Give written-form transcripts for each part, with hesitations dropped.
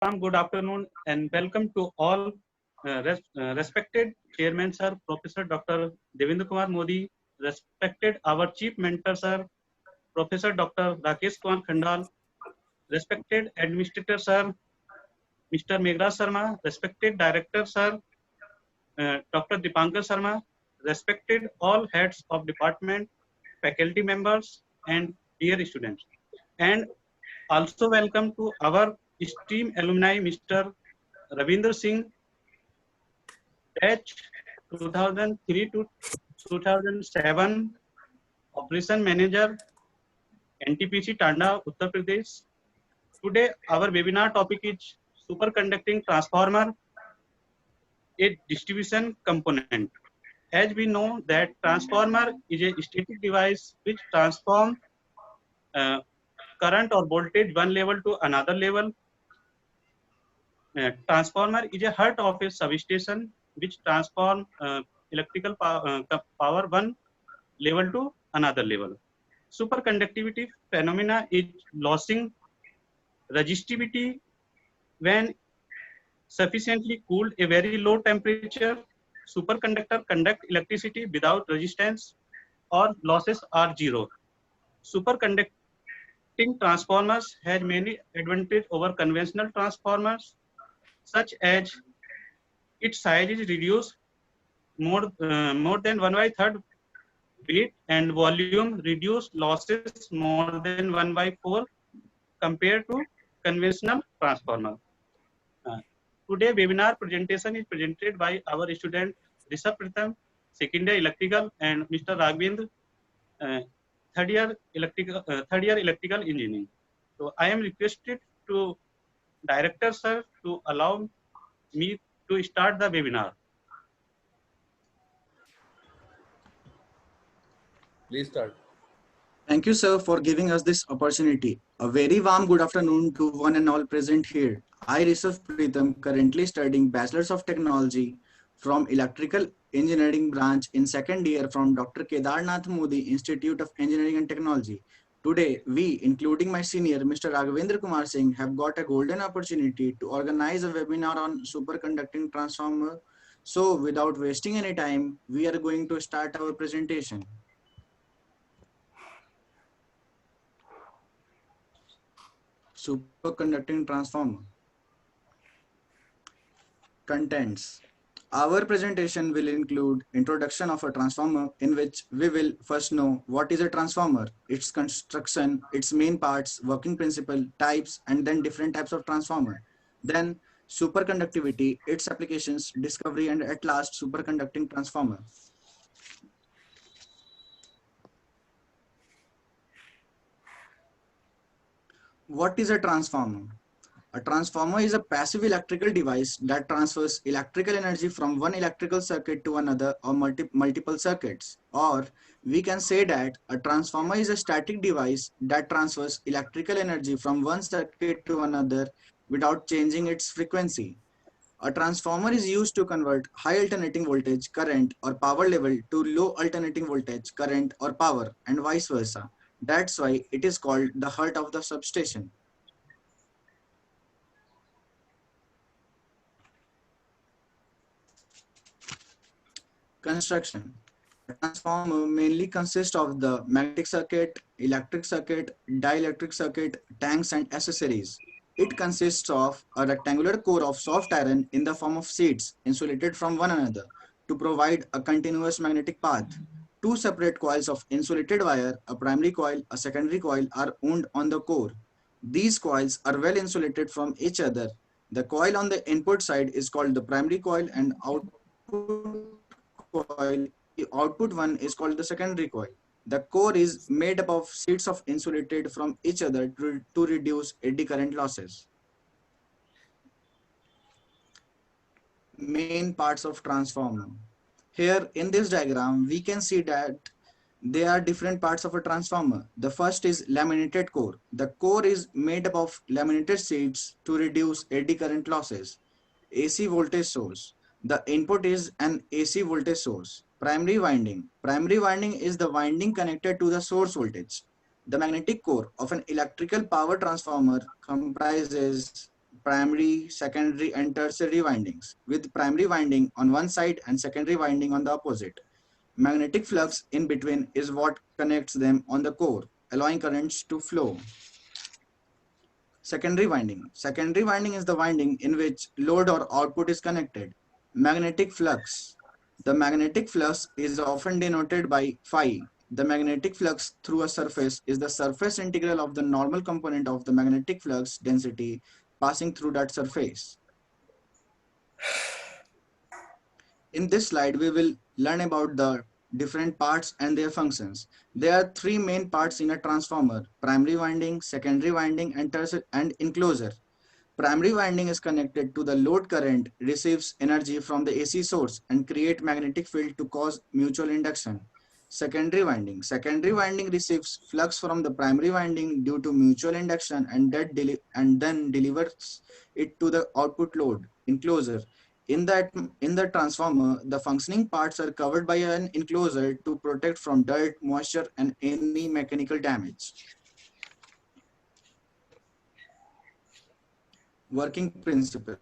warm good afternoon and welcome to all respected Chairman Sir, Professor Dr. Devendra Kumar Modi, respected our Chief Mentor Sir, Professor Dr. Rakesh Kumar Khandal, respected Administrator Sir, Mr. Meghra Sharma, respected Director Sir, Dr. Dipankar Sharma, respected all heads of department, faculty members, and dear students. And also welcome to our esteemed alumni, Mr. Ravinder Singh, batch 2003 to 2007, Operation Manager, NTPC Tanda, Uttar Pradesh. Today, our webinar topic is superconducting transformer, a distribution component. As we know that transformer is a static device which transforms uh, current or voltage one level to another level. Transformer is a heart of a substation which transforms electrical power one level to another level. Superconductivity phenomena is losing resistivity when sufficiently cooled a very low temperature. Superconductor conduct electricity without resistance or losses are zero. Superconducting transformers has many advantages over conventional transformers, such as its size is reduced more than 1 by 3rd weight and volume reduced losses more than 1 by 4 compared to conventional transformer. Uh, Today webinar presentation is presented by our student Rishabh Pratham, second year electrical, and Mr. Raghavendra, uh, third year electrical engineering. So I am requested to director sir to allow me to start the webinar. Please start. Thank you, sir, for giving us this opportunity. A very warm good afternoon to one and all present here. I, Rishabh Pritam, currently studying Bachelor's of Technology from Electrical Engineering branch in second year from Dr. Kedarnath Modi Institute of Engineering and Technology. Today, we, including my senior, Mr. Raghavendra Kumar Singh, have got a golden opportunity to organize a webinar on superconducting transformer. So, without wasting any time, we are going to start our presentation. Superconducting transformer. Contents. Our presentation will include introduction of a transformer in which we will first know what is a transformer, its construction, its main parts, working principle, types, and then different types of transformer. Then superconductivity, its applications, discovery, and at last superconducting transformer. What is a transformer? A transformer is a passive electrical device that transfers electrical energy from one electrical circuit to another or multiple circuits. Or we can say that a transformer is a static device that transfers electrical energy from one circuit to another without changing its frequency. A transformer is used to convert high alternating voltage current or power level to low alternating voltage current or power and vice versa. That's why it is called the heart of the substation. Construction. A transformer mainly consists of the magnetic circuit, electric circuit, dielectric circuit, tanks and accessories. It consists of a rectangular core of soft iron in the form of sheets insulated from one another to provide a continuous magnetic path. Two separate coils of insulated wire, a primary coil, a secondary coil, are wound on the core. These coils are well insulated from each other. The coil on the input side is called the primary coil and output one is called the secondary coil. The core is made up of sheets of insulated from each other to reduce eddy current losses. Main parts of transformer. Here in this diagram, we can see that there are different parts of a transformer. The first is laminated core. The core is made up of laminated sheets to reduce eddy current losses. AC voltage source. The input is an AC voltage source. Primary winding. Primary winding is the winding connected to the source voltage. The magnetic core of an electrical power transformer comprises primary, secondary, and tertiary windings, with primary winding on one side and secondary winding on the opposite. Magnetic flux in between is what connects them on the core, allowing currents to flow. Secondary winding. Secondary winding is the winding in which load or output is connected. Magnetic flux. The magnetic flux is often denoted by phi. The magnetic flux through a surface is the surface integral of the normal component of the magnetic flux density passing through that surface. In this slide, we will learn about the different parts and their functions. There are three main parts in a transformer: primary winding, secondary winding, and tertiary and enclosure. Primary winding is connected to the load current, receives energy from the AC source, and create magnetic field to cause mutual induction. Secondary winding. Secondary winding receives flux from the primary winding due to mutual induction and then delivers it to the output load enclosure. In the transformer, the functioning parts are covered by an enclosure to protect from dirt, moisture, and any mechanical damage. Working principle.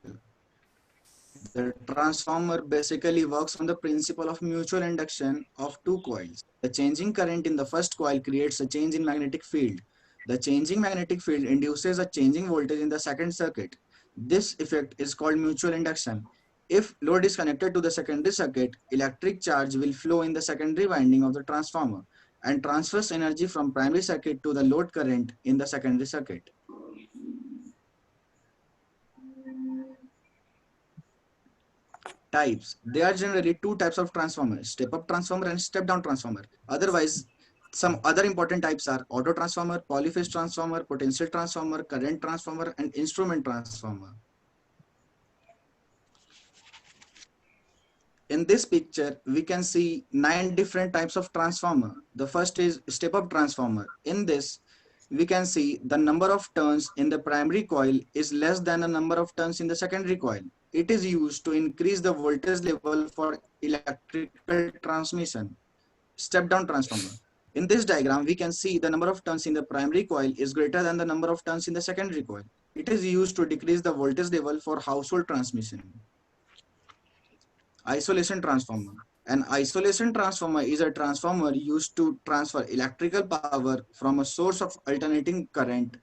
The transformer basically works on the principle of mutual induction of two coils. The changing current in the first coil creates a change in magnetic field. The changing magnetic field induces a changing voltage in the second circuit. This effect is called mutual induction. If load is connected to the secondary circuit, electric charge will flow in the secondary winding of the transformer and transfers energy from primary circuit to the load current in the secondary circuit. Types. There are generally two types of transformers: step-up transformer and step-down transformer. Otherwise, some other important types are auto transformer, polyphase transformer, potential transformer, current transformer, and instrument transformer. In this picture, we can see 9 different types of transformer. The first is step-up transformer. In this, we can see the number of turns in the primary coil is less than the number of turns in the secondary coil. It is used to increase the voltage level for electrical transmission. Step-down transformer. In this diagram, we can see the number of turns in the primary coil is greater than the number of turns in the secondary coil. It is used to decrease the voltage level for household transmission. Isolation transformer. An isolation transformer is a transformer used to transfer electrical power from a source of alternating current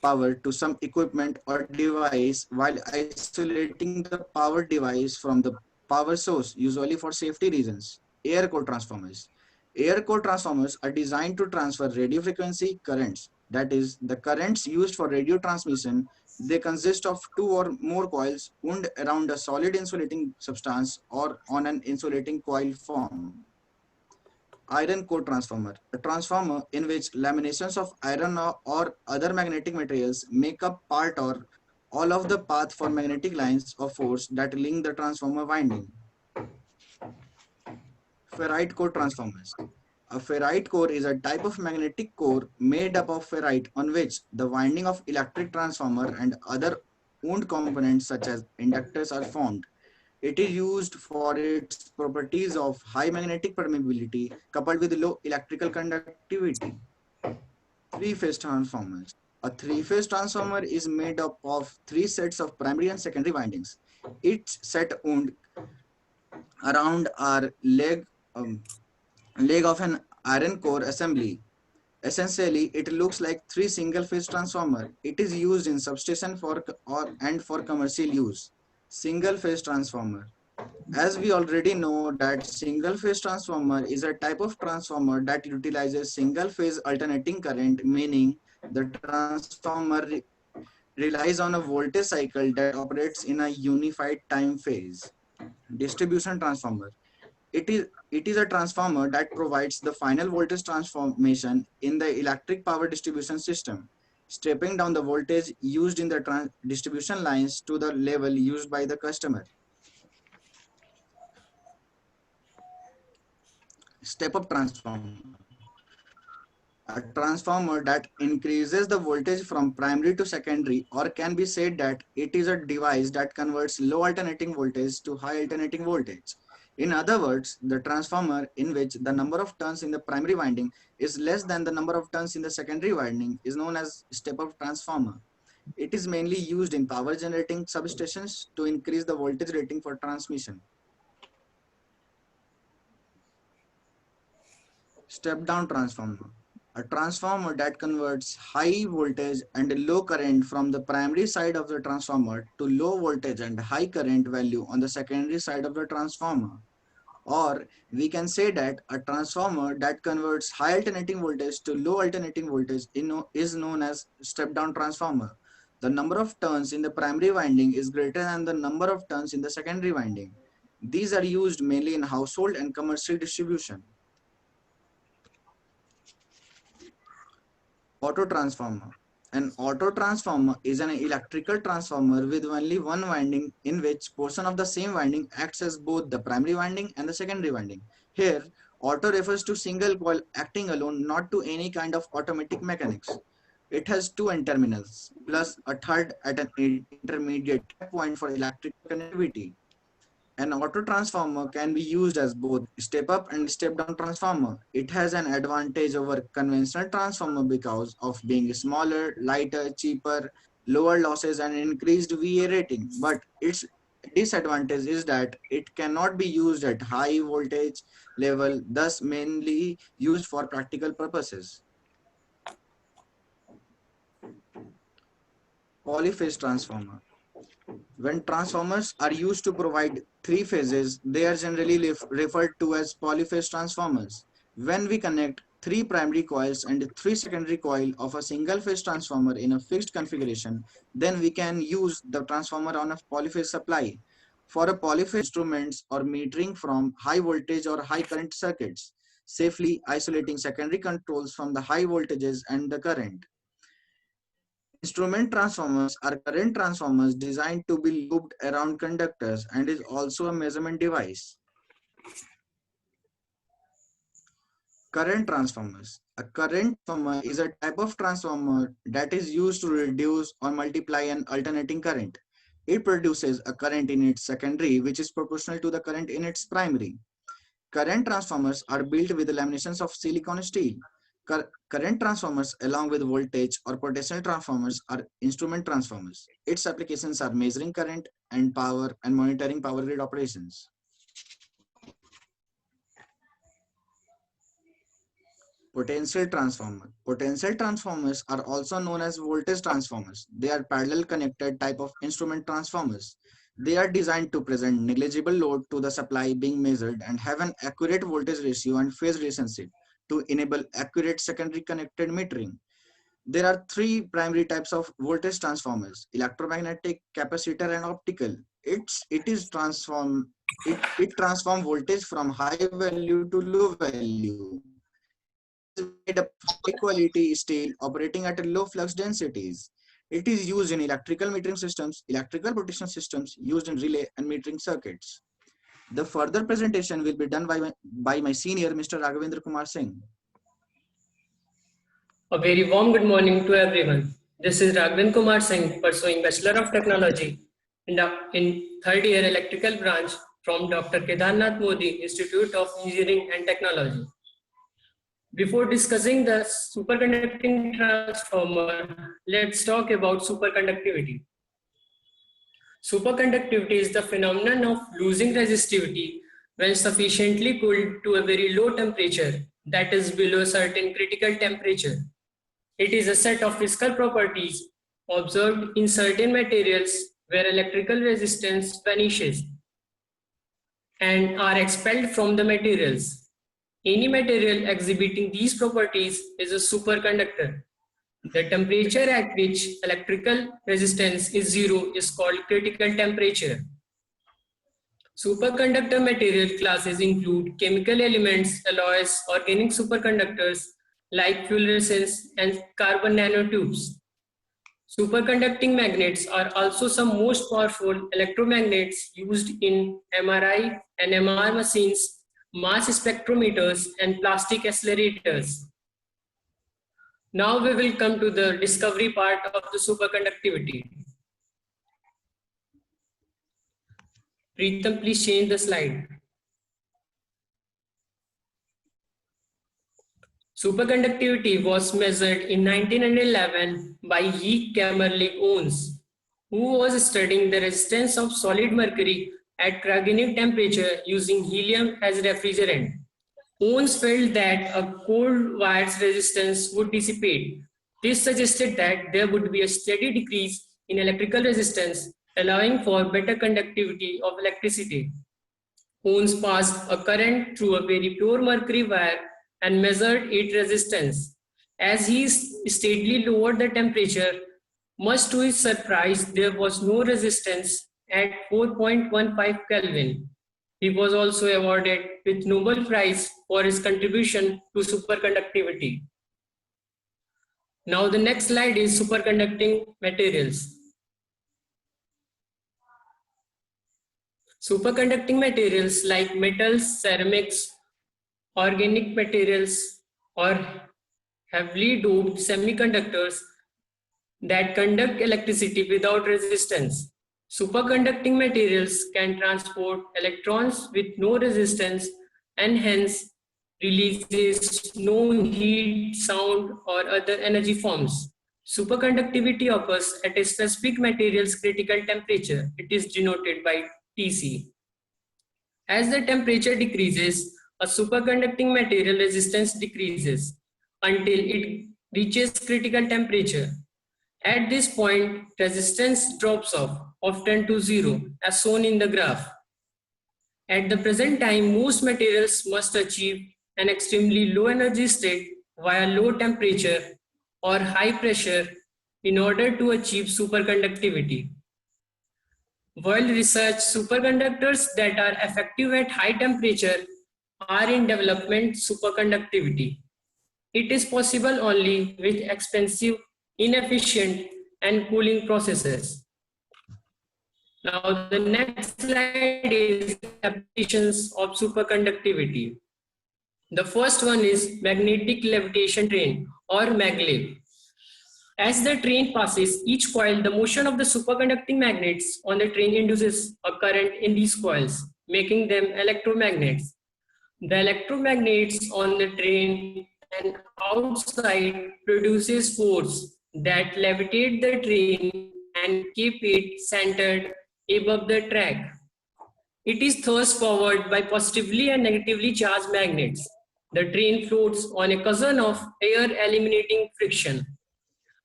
power to some equipment or device while isolating the power device from the power source, usually for safety reasons. Air core transformers. Air core transformers are designed to transfer radio frequency currents, that is, the currents used for radio transmission. They consist of two or more coils wound around a solid insulating substance or on an insulating coil form. Iron core transformer, a transformer in which laminations of iron or other magnetic materials make up part or all of the path for magnetic lines of force that link the transformer winding. Ferrite core transformers. A ferrite core is a type of magnetic core made up of ferrite on which the winding of electric transformer and other wound components such as inductors are formed. It is used for its properties of high magnetic permeability coupled with low electrical conductivity. Three-phase transformers. A three-phase transformer is made up of three sets of primary and secondary windings. Each set wound around our leg of an iron core assembly. Essentially, it looks like three single-phase transformer. It is used in substation and for commercial use. Single-phase transformer. As we already know that single-phase transformer is a type of transformer that utilizes single-phase alternating current, meaning the transformer relies on a voltage cycle that operates in a unified time phase. Distribution transformer. It is a transformer that provides the final voltage transformation in the electric power distribution system, stepping down the voltage used in the distribution lines to the level used by the customer. Step-up transformer. A transformer that increases the voltage from primary to secondary, or can be said that it is a device that converts low alternating voltage to high alternating voltage. In other words, the transformer in which the number of turns in the primary winding is less than the number of turns in the secondary winding is known as step-up transformer. It is mainly used in power generating substations to increase the voltage rating for transmission. Step down transformer. A transformer that converts high voltage and low current from the primary side of the transformer to low voltage and high current value on the secondary side of the transformer. Or we can say that a transformer that converts high alternating voltage to low alternating voltage is known as step down transformer. The number of turns in the primary winding is greater than the number of turns in the secondary winding. These are used mainly in household and commercial distribution. Auto transformer. An auto transformer is an electrical transformer with only one winding in which portion of the same winding acts as both the primary winding and the secondary winding. Here, auto refers to single coil acting alone, not to any kind of automatic mechanics. It has two end terminals plus a third at an intermediate point for electrical connectivity. An auto transformer can be used as both step up and step down transformer. It has an advantage over conventional transformer because of being smaller, lighter, cheaper, lower losses and increased VA rating. But its disadvantage is that it cannot be used at high voltage level, thus mainly used for practical purposes. Polyphase transformer. When transformers are used to provide three phases, they are generally referred to as polyphase transformers. When we connect three primary coils and three secondary coils of a single phase transformer in a fixed configuration, then we can use the transformer on a polyphase supply. For a polyphase instruments or metering from high voltage or high current circuits, safely isolating secondary controls from the high voltages and the current. Instrument transformers are current transformers designed to be looped around conductors and is also a measurement device. Current transformers. A current transformer is a type of transformer that is used to reduce or multiply an alternating current. It produces a current in its secondary which is proportional to the current in its primary. Current transformers are built with laminations of silicon steel. Current transformers along with voltage or potential transformers are instrument transformers. Its applications are measuring current and power and monitoring power grid operations. Potential transformer. Potential transformers are also known as voltage transformers. They are parallel connected type of instrument transformers. They are designed to present negligible load to the supply being measured and have an accurate voltage ratio and phase relationship to enable accurate secondary connected metering. There are three primary types of voltage transformers: electromagnetic, capacitor, and optical. It transforms voltage from high value to low value. It is made up of high quality steel operating at low flux densities. It is used in electrical metering systems, electrical protection systems, used in relay and metering circuits. The further presentation will be done by my senior, Mr. Raghavendra Kumar Singh. A very warm good morning to everyone. This is Raghavendra Kumar Singh, pursuing Bachelor of Technology in third year electrical branch from Dr. Kedarnath Modi Institute of Engineering and Technology. Before discussing the superconducting transformer, let's talk about superconductivity. Superconductivity is the phenomenon of losing resistivity when sufficiently cooled to a very low temperature, that is below a certain critical temperature. It is a set of physical properties observed in certain materials where electrical resistance vanishes and are expelled from the materials. Any material exhibiting these properties is a superconductor. The temperature at which electrical resistance is zero is called critical temperature. Superconductor material classes include chemical elements, alloys, organic superconductors like fluorescence and carbon nanotubes. Superconducting magnets are also some most powerful electromagnets used in MRI and MR machines, mass spectrometers, and plastic accelerators. Now we will come to the discovery part of the superconductivity. Preetham, please change the slide. Superconductivity was measured in 1911 by E. Kamerlingh Onnes, who was studying the resistance of solid mercury at cryogenic temperature using helium as refrigerant. Onnes felt that a cold wire's resistance would dissipate. This suggested that there would be a steady decrease in electrical resistance, allowing for better conductivity of electricity. Onnes passed a current through a very pure mercury wire and measured its resistance. As he steadily lowered the temperature, much to his surprise, there was no resistance at 4.15 Kelvin. He was also awarded with Nobel Prize for his contribution to superconductivity. Now the next slide is superconducting materials. Superconducting materials like metals, ceramics, organic materials, or heavily doped semiconductors that conduct electricity without resistance. Superconducting materials can transport electrons with no resistance and hence releases no heat, sound, or other energy forms. Superconductivity occurs at a specific material's critical temperature. It is denoted by Tc. As the temperature decreases, a superconducting material resistance decreases until it reaches critical temperature. At this point, resistance drops off, often to zero, as shown in the graph. At the present time, most materials must achieve an extremely low energy state via low temperature or high pressure in order to achieve superconductivity. World research superconductors that are effective at high temperature are in development superconductivity. It is possible only with expensive, inefficient, and cooling processes. Now the next slide is applications of superconductivity. The first one is magnetic levitation train or maglev. As the train passes each coil, the motion of the superconducting magnets on the train induces a current in these coils, making them electromagnets. The electromagnets on the train and outside produces force that levitate the train and keep it centered above the track. It is thrust forward by positively and negatively charged magnets. The train floats on a cushion of air eliminating friction.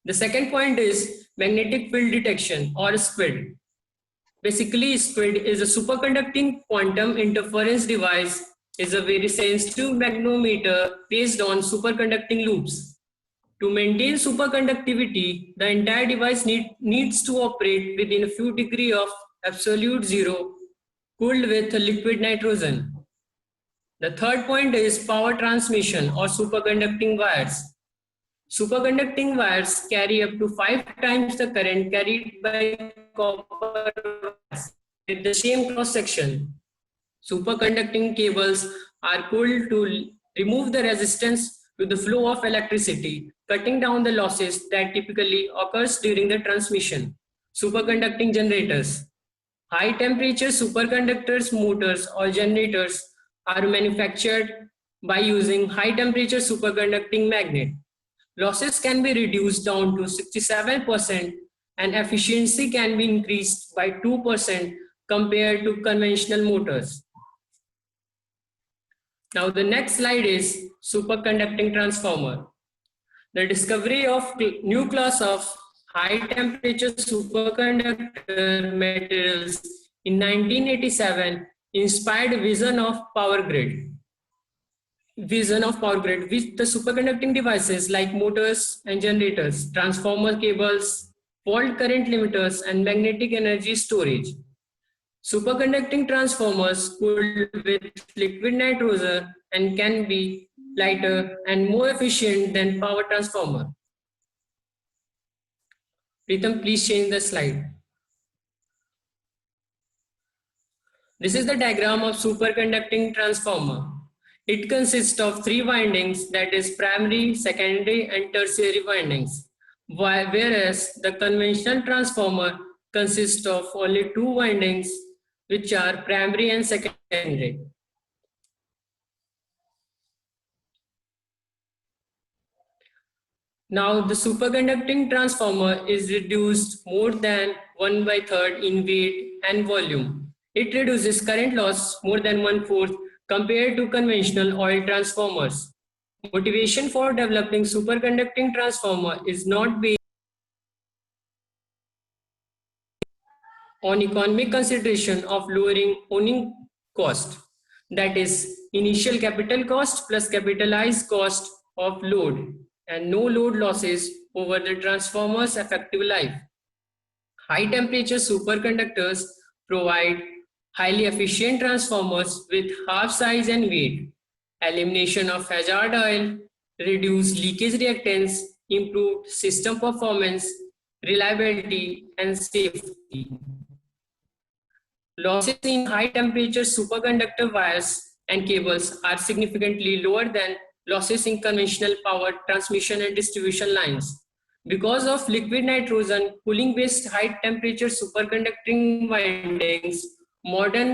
The second point is magnetic field detection or SQUID. Basically, SQUID is a superconducting quantum interference device. Is a very sensitive magnetometer based on superconducting loops. To maintain superconductivity, the entire device needs to operate within a few degrees of absolute zero, cooled with liquid nitrogen. The third point is power transmission or superconducting wires. Superconducting wires carry up to 5 times the current carried by copper wires with the same cross section. Superconducting cables are cooled to remove the resistance to the flow of electricity, cutting down the losses that typically occurs during the transmission. Superconducting generators. High temperature superconductors, motors or generators are manufactured by using high temperature superconducting magnet. Losses can be reduced down to 67% and efficiency can be increased by 2% compared to conventional motors. Now the next slide is superconducting transformer. The discovery of the new class of high temperature superconductor materials in 1987 inspired vision of power grid. With the superconducting devices like motors and generators, transformer cables, fault current limiters, and magnetic energy storage. Superconducting transformers cooled with liquid nitrogen and can be lighter and more efficient than power transformer. Pritam, please change the slide. This is the diagram of superconducting transformer. It consists of 3 windings, that is primary, secondary and tertiary windings, whereas the conventional transformer consists of only 2 windings, which are primary and secondary. Now the superconducting transformer is reduced more than 1/3 in weight and volume. It reduces current loss more than 1/4 compared to conventional oil transformers. Motivation for developing superconducting transformer is not based on economic consideration of lowering owning cost, that is initial capital cost plus capitalized cost of load, and no load losses over the transformer's effective life. High temperature superconductors provide highly efficient transformers with half size and weight, elimination of hazard oil, reduced leakage reactance, improved system performance, reliability, and safety. Losses in high temperature superconductor wires and cables are significantly lower than losses in conventional power transmission and distribution lines. Because of liquid nitrogen cooling based high temperature superconducting windings, modern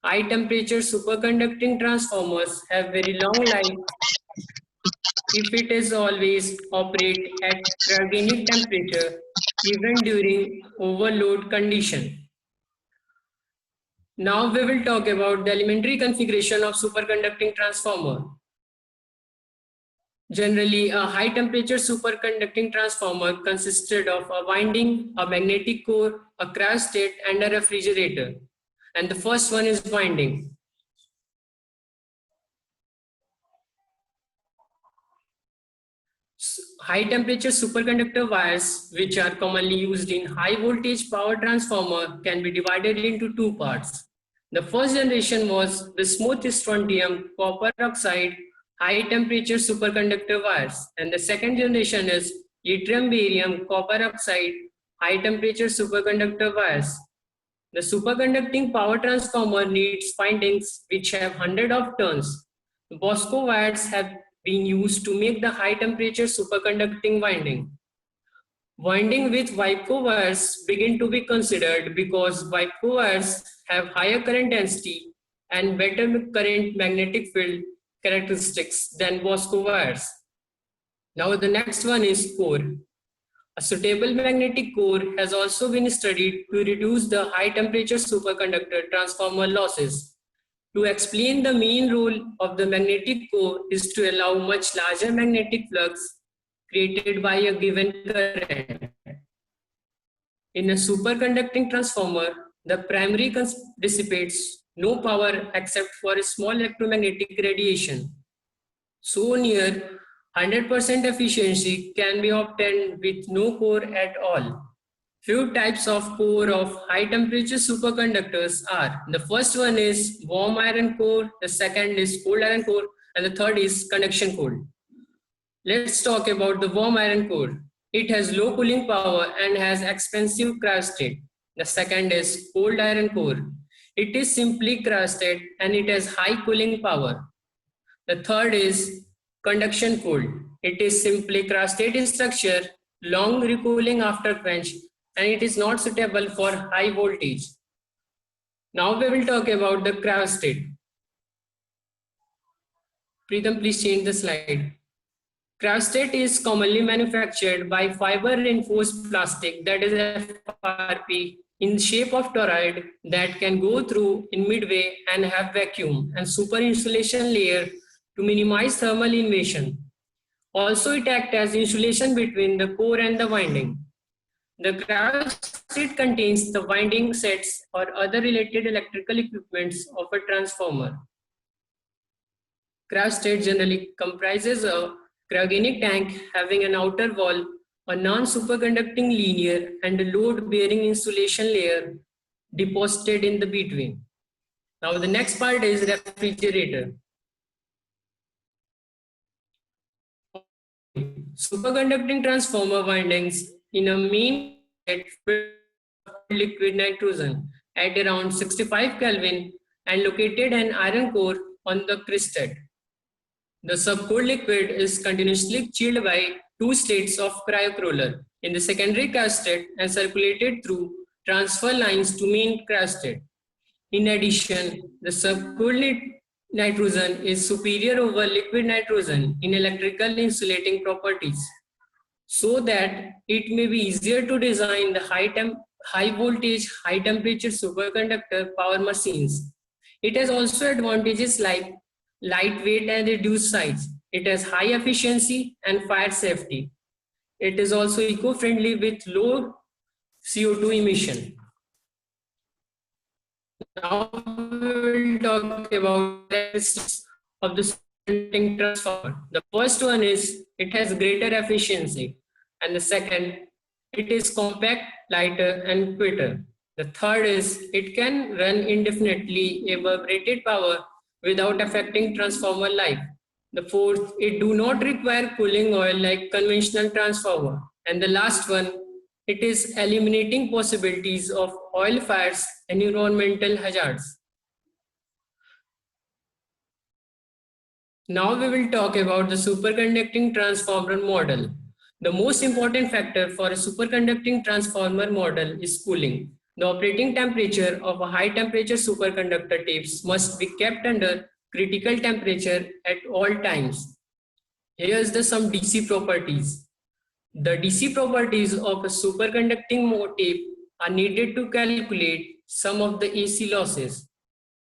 high temperature superconducting transformers have very long life if it is always operate at cryogenic temperature even during overload condition. Now we will talk about the elementary configuration of superconducting transformer. Generally, a high temperature superconducting transformer consisted of a winding, a magnetic core, a cryostat, and a refrigerator. And the first one is winding. High temperature superconductor wires, which are commonly used in high voltage power transformer, can be divided into two parts. The first generation was bismuth strontium copper oxide high temperature superconductor wires, and the second generation is yttrium barium copper oxide high temperature superconductor wires. The superconducting power transformer needs windings which have hundreds of turns. The Bosco wires have been used to make the high temperature superconducting winding. Winding with Wipeco wires begin to be considered because Wipeco wires have higher current density and better current magnetic field characteristics than Bosco wires. Now the next one is core. A suitable magnetic core has also been studied to reduce the high temperature superconductor transformer losses. To explain the main role of the magnetic core is to allow much larger magnetic flux created by a given current. In a superconducting transformer, the primary dissipates no power except for a small electromagnetic radiation. So near 100% efficiency can be obtained with no core at all. Few types of core of high temperature superconductors are: the first one is warm iron core, the second is cold iron core, and the third is conduction core. Let's talk about the warm iron core. It has low cooling power and has expensive cryostat. The second is cold iron core. It is simply cryostat and it has high cooling power. The third is conduction core. It is simply cryostat in structure, long recooling after quench, and it is not suitable for high voltage. Now we will talk about the cryostat. Preetham, please change the slide. Cryostat is commonly manufactured by fiber reinforced plastic, that is FRP, in shape of toroid that can go through in midway and have vacuum and super insulation layer to minimize thermal invasion. Also, it acts as insulation between the core and the winding. The cryostat contains the winding sets or other related electrical equipments of a transformer. Cryostat generally comprises a cryogenic tank having an outer wall, a non-superconducting linear and a load-bearing insulation layer deposited in the between. Now the next part is refrigerator. Superconducting transformer windings in a main set with liquid nitrogen at around 65 Kelvin and located an iron core on the cryostat. The subcooled liquid is continuously chilled by two states of cryocooler in the secondary cryostat and circulated through transfer lines to main cryostat. In addition, the subcooled nitrogen is superior over liquid nitrogen in electrical insulating properties. so that it may be easier to design the high voltage, high temperature superconductor power machines. It has also advantages like lightweight and reduced size. It has high efficiency and fire safety. It is also eco-friendly with low CO2 emission. Now we will talk about the characteristics of the superconducting transformer. The first one is it has greater efficiency, and the second, it is compact, lighter, and quicker. The third is it can run indefinitely above rated power without affecting transformer life. The fourth, it do not require cooling oil like conventional transformer. And the last one, it is eliminating possibilities of oil fires and environmental hazards. Now we will talk about the superconducting transformer model. The most important factor for a superconducting transformer model is cooling. The operating temperature of a high temperature superconductor tapes must be kept under critical temperature at all times. Here's some DC properties. The DC properties of a superconducting tape are needed to calculate some of the AC losses.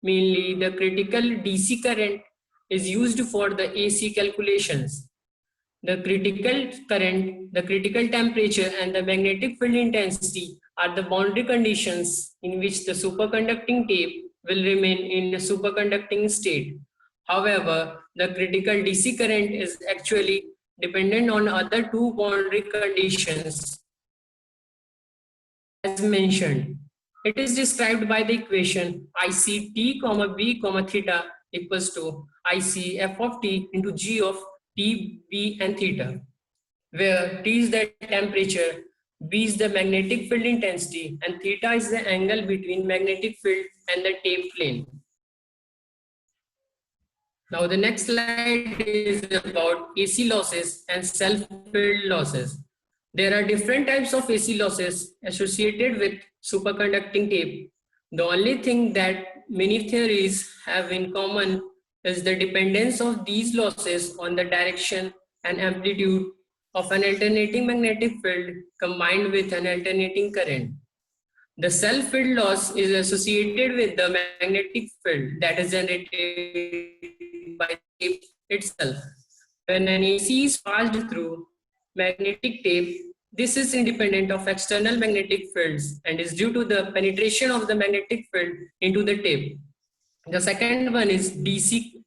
Mainly, the critical DC current is used for the AC calculations. The critical current, the critical temperature, and the magnetic field intensity are the boundary conditions in which the superconducting tape will remain in a superconducting state. However, the critical DC current is actually dependent on other two boundary conditions as mentioned. It is described by the equation IC t, b, theta equals to IC f of t into g of t, b, and theta, where t is the temperature, b is the magnetic field intensity, and theta is the angle between magnetic field and the tape plane. Now the next slide is about AC losses and self-field losses. There are different types of AC losses associated with superconducting tape. The only thing that many theories have in common is the dependence of these losses on the direction and amplitude of an alternating magnetic field combined with an alternating current. The self-field loss is associated with the magnetic field that is generated by the tape itself. When an AC is passed through magnetic tape, this is independent of external magnetic fields and is due to the penetration of the magnetic field into the tape. The second one is eddy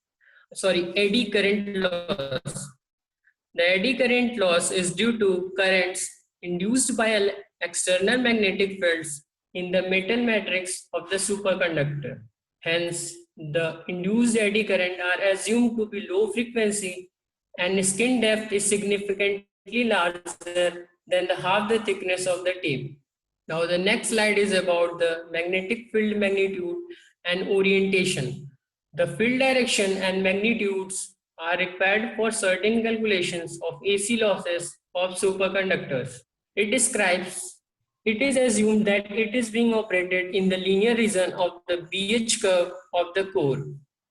current loss. The eddy current loss is due to currents induced by external magnetic fields in the metal matrix of the superconductor. Hence, the induced eddy current are assumed to be low frequency and skin depth is significantly larger than half the thickness of the tape. Now the next slide is about the magnetic field magnitude and orientation. The field direction and magnitudes are required for certain calculations of AC losses of superconductors. It is assumed that it is being operated in the linear region of the BH curve of the core.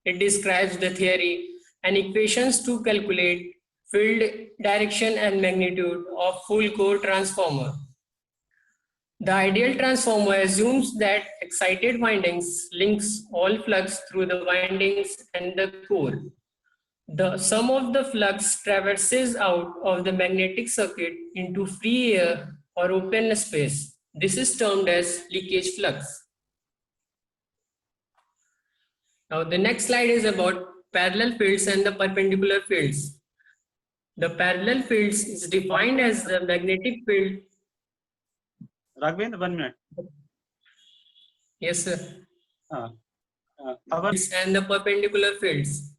It describes the theory and equations to calculate field direction and magnitude of full core transformer. The ideal transformer assumes that excited windings links all flux through the windings and the core. The sum of the flux traverses out of the magnetic circuit into free air or open space. This is termed as leakage flux. Now the next slide is about parallel fields and the perpendicular fields. The parallel fields is defined as the magnetic field. Raghavendra, 1 minute. Yes, sir. And the perpendicular fields.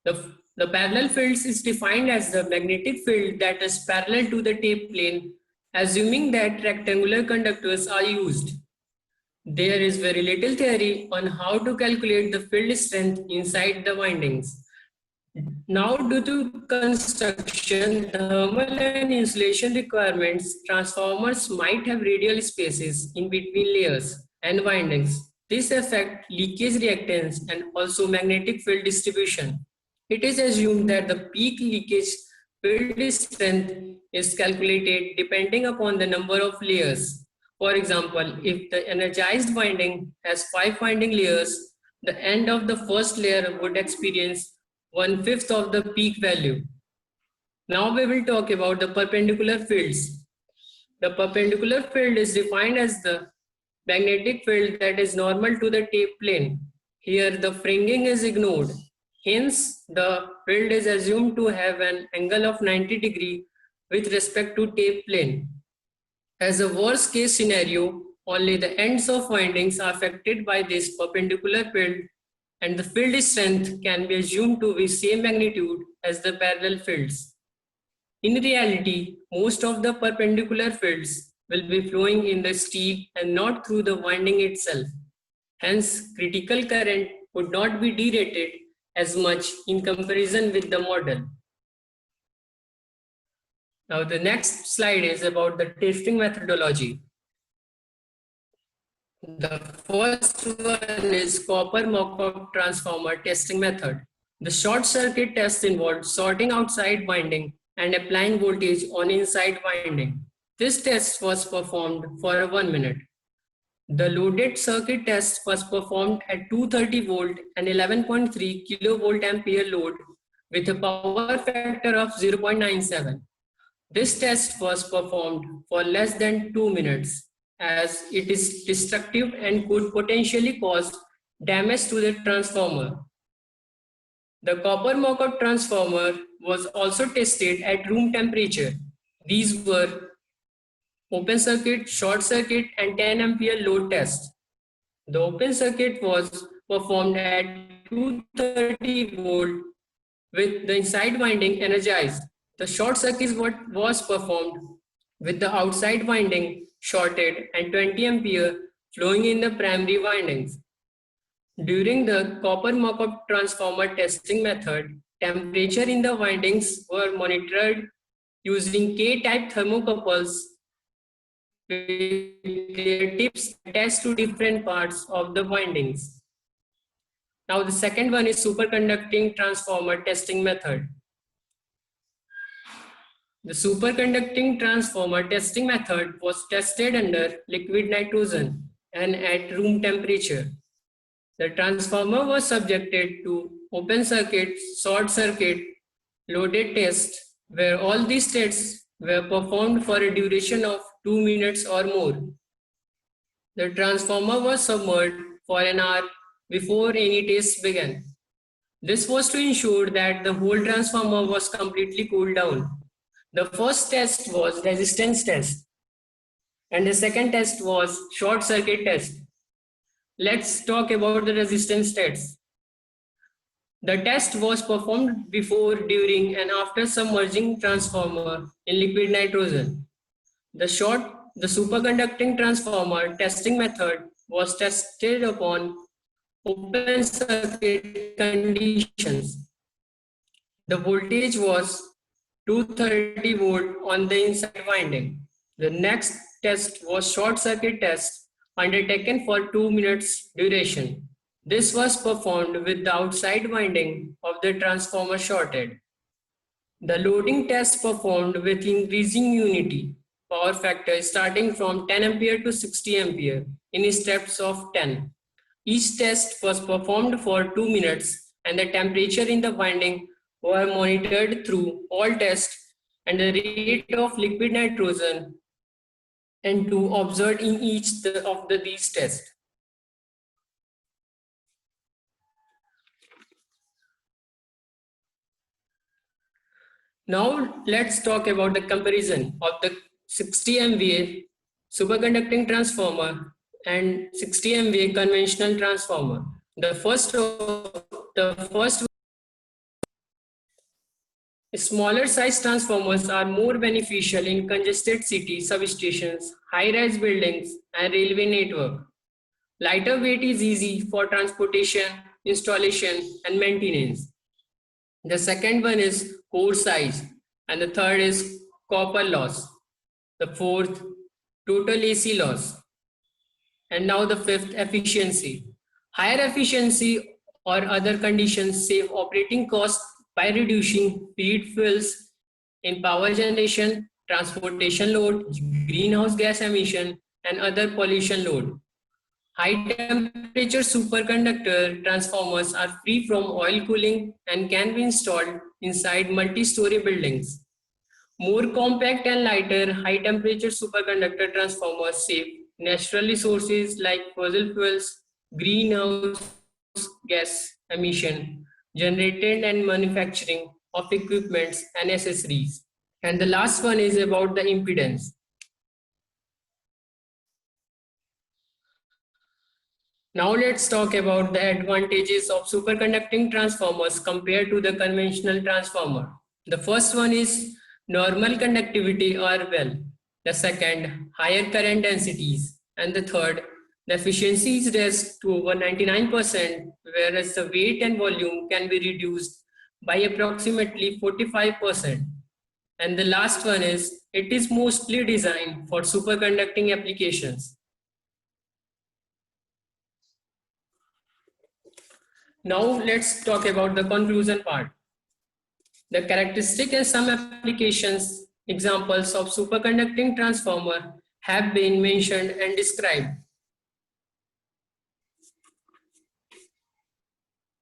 The parallel fields is defined as the magnetic field that is parallel to the tape plane, assuming that rectangular conductors are used. There is very little theory on how to calculate the field strength inside the windings. Now, due to construction, thermal and insulation requirements, transformers might have radial spaces in between layers and windings. This affects leakage reactance and also magnetic field distribution. It is assumed that the peak leakage field strength is calculated depending upon the number of layers. For example, if the energized winding has 5 winding layers, the end of the first layer would experience 1/5 of the peak value. Now we will talk about the perpendicular fields. The perpendicular field is defined as the magnetic field that is normal to the tape plane. Here the fringing is ignored. Hence, the field is assumed to have an angle of 90 degree with respect to tape plane. As a worst case scenario, only the ends of windings are affected by this perpendicular field, and the field strength can be assumed to be same magnitude as the parallel fields. In reality, most of the perpendicular fields will be flowing in the steel and not through the winding itself. Hence, critical current would not be derated as much in comparison with the model. Now, the next slide is about the testing methodology. The first one is copper Markov transformer testing method. The short circuit test involved sorting outside winding and applying voltage on inside winding. This test was performed for 1 minute. The loaded circuit test was performed at 230 volt and 11.3 kilovolt ampere load with a power factor of 0.97. This test was performed for less than 2 minutes as it is destructive and could potentially cause damage to the transformer. The copper Markov transformer was also tested at room temperature. These were open circuit, short circuit, and 10 ampere load test. The open circuit was performed at 230 volt with the inside winding energized. The short circuit was performed with the outside winding shorted and 20 ampere flowing in the primary windings. During the copper Markov transformer testing method, temperature in the windings were monitored using K-type thermocouples with their tips attached to different parts of the windings. Now the second one is superconducting transformer testing method. The superconducting transformer testing method was tested under liquid nitrogen and at room temperature. The transformer was subjected to open circuit, short circuit, loaded test, where all these tests were performed for a duration of 2 minutes or more. The transformer was submerged for an hour before any tests began. This was to ensure that the whole transformer was completely cooled down. The first test was resistance test, and the second test was short circuit test. Let's talk about the resistance test. The test was performed before, during, and after submerging transformer in liquid nitrogen. The superconducting transformer testing method was tested upon open circuit conditions. The voltage was 230 volt on the inside winding. The next test was short circuit test undertaken for 2 minutes duration. This was performed with the outside winding of the transformer shorted. The loading test performed with increasing unity power factor starting from 10 ampere to 60 ampere in steps of 10. Each test was performed for 2 minutes and the temperature in the winding were monitored through all tests and the rate of liquid nitrogen N2 observed in each of these tests. Now let's talk about the comparison of the 60 MVA superconducting transformer and 60 MVA conventional transformer. The first smaller size transformers are more beneficial in congested city substations, high-rise buildings, and railway network. Lighter weight is easy for transportation, installation, and maintenance. The second one is core size, and the third is copper loss. The fourth, total AC loss. And now the fifth, efficiency. Higher efficiency or other conditions save operating costs by reducing feed fuels in power generation, transportation load, greenhouse gas emission, and other pollution load. High temperature superconductor transformers are free from oil cooling and can be installed inside multi-story buildings. More compact and lighter high temperature superconductor transformers save natural resources like fossil fuels, greenhouse gas emission, generated and manufacturing of equipments and accessories. And the last one is about the impedance. Now let's talk about the advantages of superconducting transformers compared to the conventional transformer. The first one is normal conductivity or well. The second, higher current densities. And the third, the efficiency is raised to over 99%, whereas the weight and volume can be reduced by approximately 45%. And the last one is, it is mostly designed for superconducting applications. Now let's talk about the conclusion part. The characteristic and some applications, examples of superconducting transformer have been mentioned and described.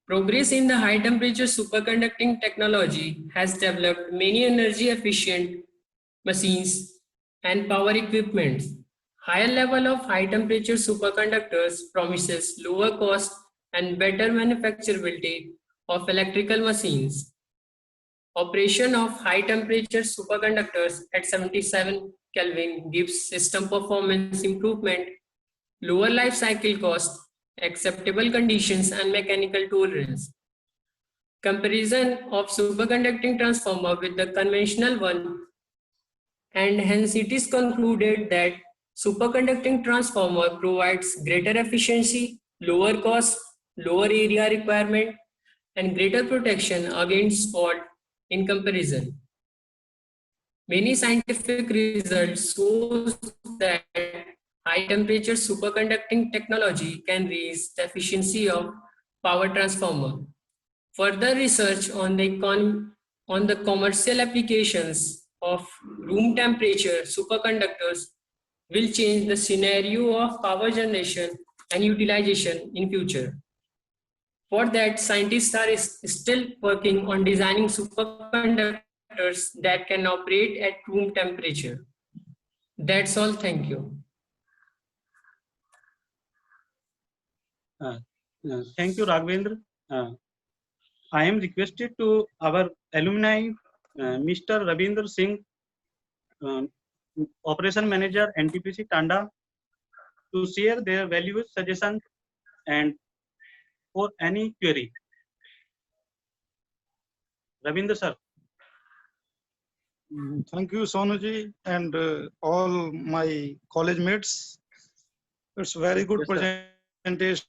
Progress in the high temperature superconducting technology has developed many energy efficient machines and power equipment. Higher level of high temperature superconductors promises lower cost and better manufacturability of electrical machines. Operation of high temperature superconductors at 77 Kelvin gives system performance improvement, lower life cycle cost, acceptable conditions and mechanical tolerance. Comparison of superconducting transformer with the conventional one, and hence it is concluded that superconducting transformer provides greater efficiency, lower cost, lower area requirement, and greater protection against fault in comparison. Many scientific results show that high temperature superconducting technology can raise the efficiency of power transformer. Further research on the commercial applications of room temperature superconductors will change the scenario of power generation and utilization in future. For that, scientists are still working on designing superconductors that can operate at room temperature. That's all. Thank you. Thank you, Raghavendra. I am requested to our alumni, Mr. Ravindra Singh, Operation Manager, NTPC Tanda, to share their values, suggestions, and for any query. Ravindra sir. Thank you, Sonuji, and all my college mates. It's very good Yes, sir. presentation.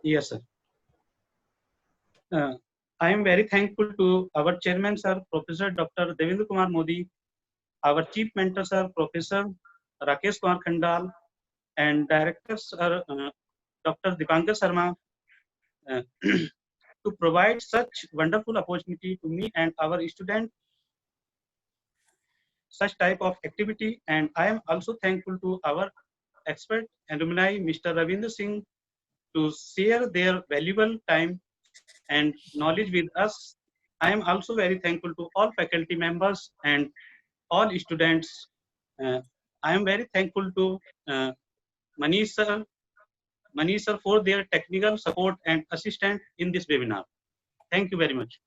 Yes, sir. I am very thankful to our chairman, sir, Professor Dr. Devendra Kumar Modi, our chief mentor, sir, Professor Rakesh Kumar Khandal, and director, sir, Dr. Dipankar Sharma, to provide such wonderful opportunity to me and our student, such type of activity. And I am also thankful to our expert alumni, Mr. Ravindra Singh, to share their valuable time and knowledge with us. I am also very thankful to all faculty members and all students. I am very thankful to Manish sir for their technical support and assistance in this webinar. Thank you very much.